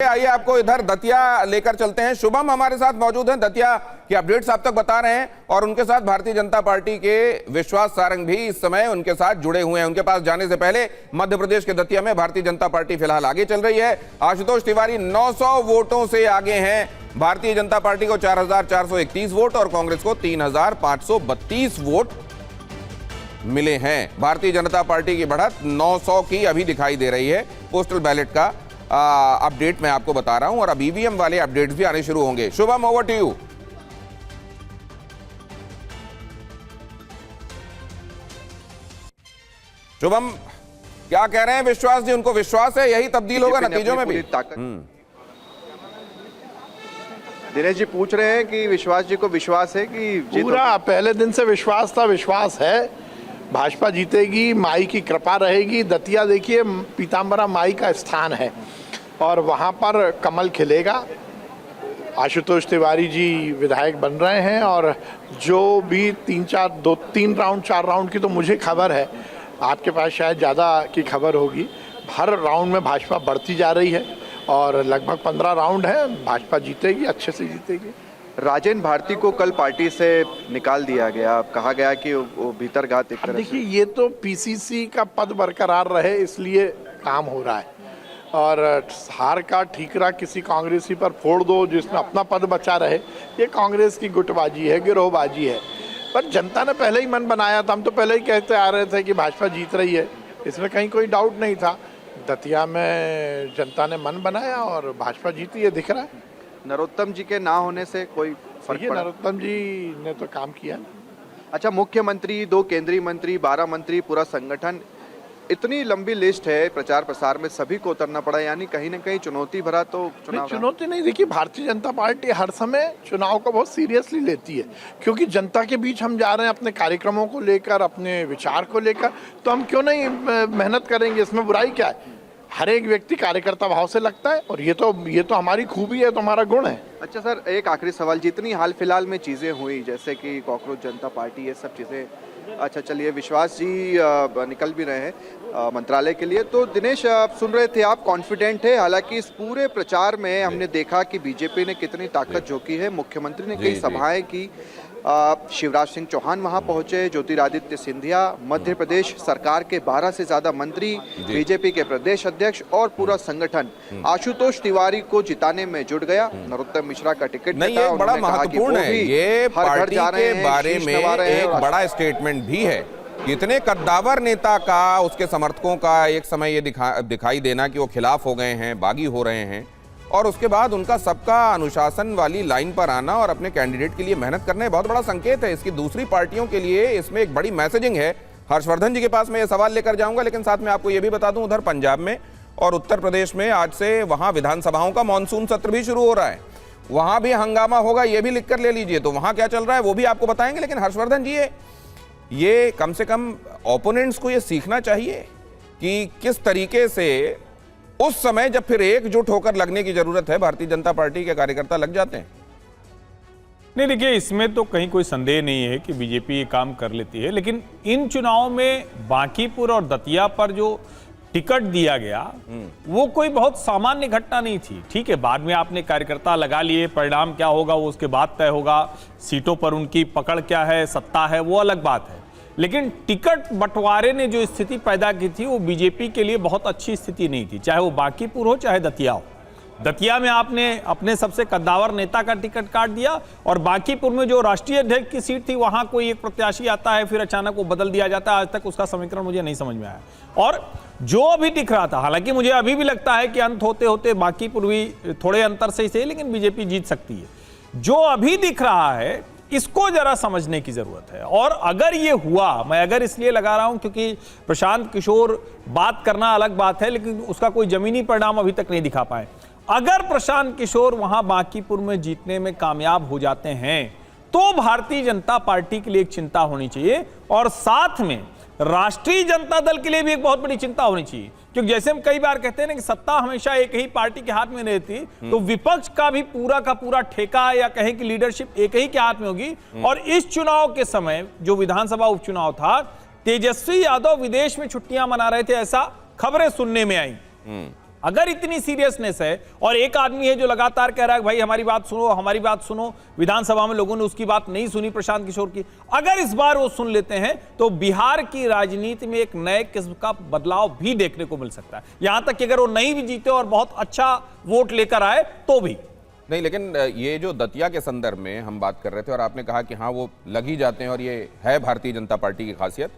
आइए आपको इधर दतिया लेकर चलते हैं। शुभम हमारे साथ मौजूद हैं, दतिया की अपडेट्स आप तक बता रहे हैं और उनके साथ भारतीय जनता पार्टी के विश्वास सारंग भी इस समय उनके साथ जुड़े हुए हैं। उनके पास जाने से पहले मध्य प्रदेश के दतिया में भारतीय जनता पार्टी फिलहाल आगे चल रही है। आशुतोष तिवारी 900 वोटों से आगे हैं। भारतीय जनता पार्टी को 4431 वोट और कांग्रेस को 3532 वोट मिले हैं। भारतीय जनता पार्टी की बढ़त 900 की अभी दिखाई दे रही है। पोस्टल बैलेट का अपडेट मैं आपको बता रहा हूं और अब ईवीएम वाले अपडेट्स भी आने शुरू होंगे। Shubham, over to you. Shubham, क्या कह रहे हैं विश्वास जी? उनको विश्वास है यही तब्दील होगा नतीजों में भी? दिनेश जी पूछ रहे हैं कि विश्वास जी को विश्वास है कि पूरा पहले दिन से विश्वास था, विश्वास है। भाजपा जीतेगी, माई की कृपा रहेगी। दतिया देखिए पीताम्बरा माई का स्थान है और वहाँ पर कमल खिलेगा। आशुतोष तिवारी जी विधायक बन रहे हैं और जो भी 3 राउंड 4 राउंड की तो मुझे खबर है, आपके पास शायद ज़्यादा की खबर होगी। हर राउंड में भाजपा बढ़ती जा रही है और लगभग 15 राउंड है, भाजपा जीतेगी, अच्छे से जीतेगी। राजेंद्र भारती को कल पार्टी से निकाल दिया गया, कहा गया कि वो भीतर घात एक तरह से। देखिए ये तो पीसीसी का पद बरकरार रहे इसलिए काम हो रहा है और हार का ठीकरा किसी कांग्रेसी पर फोड़ दो जिसमें अपना पद बचा रहे, ये कांग्रेस की गुटबाजी है, गिरोहबाजी है। पर जनता ने पहले ही मन बनाया था, हम तो पहले ही कहते आ रहे थे कि भाजपा जीत रही है, इसमें कहीं कोई डाउट नहीं था। दतिया में जनता ने मन बनाया और भाजपा जीती है, दिख रहा है। नरोत्तम जी के ना होने से कोई फर्क पड़ा? नरोत्तम जी ने तो काम किया। अच्छा, मुख्यमंत्री, 2 केंद्रीय मंत्री, 12 मंत्री, पूरा संगठन, इतनी लंबी लिस्ट है, प्रचार प्रसार में सभी को उतरना पड़ा, यानी कहीं ना कहीं चुनौती भरा तो चुनाव। चुनौती नहीं, देखिए भारतीय जनता पार्टी हर समय चुनाव को बहुत सीरियसली लेती है क्योंकि जनता के बीच हम जा रहे हैं अपने कार्यक्रमों को लेकर, अपने विचार को लेकर, तो हम क्यों नहीं मेहनत करेंगे? इसमें बुराई क्या है? हर एक व्यक्ति कार्यकर्ता भाव से लगता है और ये तो हमारी खूबी है, तो हमारा गुण है। अच्छा सर, एक आखिरी सवाल, जितनी हाल फिलहाल में चीजें हुई जैसे कि कॉकरोच जनता पार्टी, ये सब चीजें, अच्छा चलिए विश्वास जी निकल भी रहे हैं मंत्रालय के लिए, तो दिनेश आप सुन रहे थे, आप कॉन्फिडेंट है? हालांकि इस पूरे प्रचार में हमने देखा कि बीजेपी ने कितनी ताकत झोंकी है, मुख्यमंत्री ने कई सभाएं की, शिवराज सिंह चौहान वहां पहुंचे, ज्योतिरादित्य सिंधिया, मध्य प्रदेश सरकार के 12 से ज्यादा मंत्री, बीजेपी के प्रदेश अध्यक्ष और पूरा संगठन आशुतोष तिवारी को जिताने में जुट गया। नरोत्तम मिश्रा का टिकट नहीं, ये बड़ा महत्वपूर्ण है, ये पार्टी के बारे में एक बड़ा स्टेटमेंट भी है। इतने कद्दावर नेता का, उसके समर्थकों का एक समय ये दिखाई देना कि वो खिलाफ हो गए हैं, बागी हो रहे हैं, और उसके बाद उनका सबका अनुशासन वाली लाइन पर आना और अपने कैंडिडेट के लिए मेहनत करना बहुत बड़ा संकेत है। इसकी दूसरी पार्टियों के लिए इसमें एक बड़ी मैसेजिंग है। हर्षवर्धन जी के पास मैं ये सवाल लेकर जाऊंगा, लेकिन साथ में आपको ये भी बता दूं, उधर पंजाब में और उत्तर प्रदेश में आज से वहां विधानसभाओं का मानसून सत्र भी शुरू हो रहा है, वहां भी हंगामा होगा, ये भी लिख कर ले लीजिए। तो वहां क्या चल रहा है वो भी आपको बताएंगे। लेकिन हर्षवर्धन जी, ये कम से कम ओपोनेंट्स को ये सीखना चाहिए कि किस तरीके से उस समय जब फिर एकजुट होकर लगने की जरूरत है, भारतीय जनता पार्टी के कार्यकर्ता लग जाते हैं। नहीं, देखिए इसमें तो कहीं कोई संदेह नहीं है कि बीजेपी ये काम कर लेती है, लेकिन इन चुनाव में बांकीपुर और दतिया पर जो टिकट दिया गया वो कोई बहुत सामान्य घटना नहीं थी। ठीक है, बाद में आपने कार्यकर्ता लगा लिए, परिणाम क्या होगा वो उसके बाद तय होगा, सीटों पर उनकी पकड़ क्या है, सत्ता है, वो अलग बात है। लेकिन टिकट बंटवारे ने जो स्थिति पैदा की थी वो बीजेपी के लिए बहुत अच्छी स्थिति नहीं थी, चाहे वो बांकीपुर हो चाहे दतिया हो। दतिया में आपने अपने सबसे कद्दावर नेता का टिकट काट दिया और बांकीपुर में जो राष्ट्रीय अध्यक्ष की सीट थी वहां कोई एक प्रत्याशी आता है, फिर अचानक वो बदल दिया जाता है। आज तक उसका समीकरण मुझे नहीं समझ में आया। और जो अभी दिख रहा था, हालांकि मुझे अभी भी लगता है कि अंत होते होते बांकीपुर भी थोड़े अंतर से ही सही, लेकिन बीजेपी जीत सकती है। जो अभी दिख रहा है इसको जरा समझने की जरूरत है। और अगर ये हुआ, मैं अगर इसलिए लगा रहा हूं क्योंकि प्रशांत किशोर बात करना अलग बात है, लेकिन उसका कोई जमीनी परिणाम अभी तक नहीं दिखा पाए। अगर प्रशांत किशोर वहां बांकीपुर में जीतने में कामयाब हो जाते हैं तो भारतीय जनता पार्टी के लिए एक चिंता होनी चाहिए और साथ में राष्ट्रीय जनता दल के लिए भी एक बहुत बड़ी चिंता होनी चाहिए। क्योंकि जैसे हम कई बार कहते हैं ना कि सत्ता हमेशा एक ही पार्टी के हाथ में नहीं रहती, तो विपक्ष का भी पूरा का पूरा ठेका या कहें कि लीडरशिप एक ही के हाथ में होगी। और इस चुनाव के समय जो विधानसभा उपचुनाव था, तेजस्वी यादव विदेश में छुट्टियां मना रहे थे, ऐसा खबरें सुनने में आई। अगर इतनी सीरियसनेस है और एक आदमी है जो लगातार कह रहा है भाई हमारी बात सुनो, हमारी बात सुनो, विधानसभा में लोगों ने उसकी बात नहीं सुनी प्रशांत किशोर की, अगर इस बार वो सुन लेते हैं तो बिहार की राजनीति में एक नए किस्म का बदलाव भी देखने को मिल सकता है। यहां तक कि अगर वो नहीं भी जीते और बहुत अच्छा वोट लेकर आए तो भी नहीं। लेकिन ये जो दतिया के संदर्भ में हम बात कर रहे थे और आपने कहा कि हाँ वो लग ही जाते हैं और ये है भारतीय जनता पार्टी की खासियत,